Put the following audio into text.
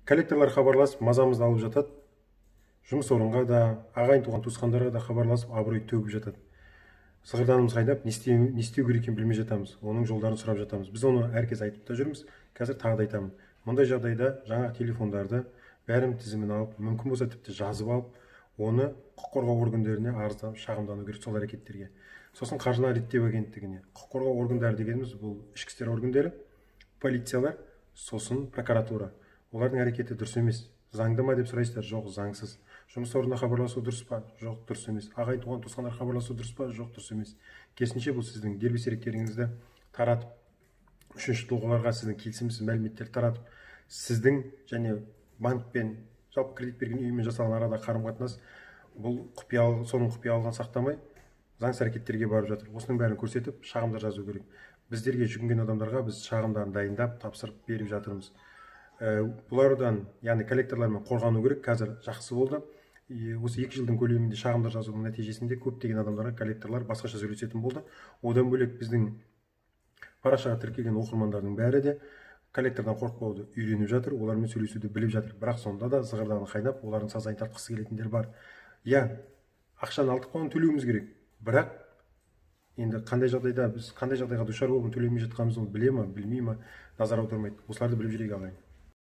Коллекторлар хабарласып мазамызды алып жатады. Жұмыс орынға да, ағайын туған туысқандарға да хабарласып абырой төгіп жатады. Сығырданымыз қайнап, не істеу керек екенін білмей жатамыз. Оның жолдарын сұрап жатамыз. Біз оны әркез айтып та жүрміз. Қазір тағы да айтамын. Мұндай жағдайда жаңа телефондарды бәрін тізімін алып, мүмкін болса тіпті жазып алып, оны құқық қорғау органдарына арызданып, шағымдану керек сол әрекеттерге. Сосын қаржыны реттеу агенттігіне. Құқық қорғау органдары дегеніміз бұл ішкі істер органдары, полициялар, сосын прокуратура. Олардың әрекеті дұрыс емес. Заңды ма деп сұрайсыздар, жоқ, заңсыз. Жұмыс орнына хабарласу дұрыс па? Жоқ, дұрыс емес. Ағайын туған туысқандар хабарласу дұрыс па? Жоқ, дұрыс емес. Керісінше бұл сіздің дербес деректеріңізді таратып, үшінші тұлғаларға сіздің келісімсіз мәліметтерді таратып, сіздің және банкпен, жалпы кредит берген ұйыммен жасалған арада қарым-қатынас бұл соның құпиялығын сақтамай, заңсыз әрекеттерге барып жатыр. Осының бәрін көрсетіп, шағымдар жазу керек. Біздерге жүгінген адамдарға біз шағымдарын дайындап, тапсырып беріп жатырмыз. Бұлардан, яғни коллекторлармен қорғану керек. Қазір жақсы болды. Осы 2 жылдың көлемінде шағымдар жазудың нәтижесінде көптеген адамдарға коллекторлар басқаша сөйлесетін болды. Одан бөлек біздің парақшаға тіркелген оқырмандардың бәрі де коллектордан қорықпауды үйреніп жатыр, олармен сөйлесуді біліп жатыр. Бірақ сонда да зығырданы қайнап, олардың сазайын тартқысы келетіндер бар. Ақшаны алдық, оны төлеуіміз керек. Бірақ енді қандай жағдайға душар болып төлемей жатқанымызды біле ме, білмей ме, назар аудармайды. Осыларды біліп жүрейік ағайын.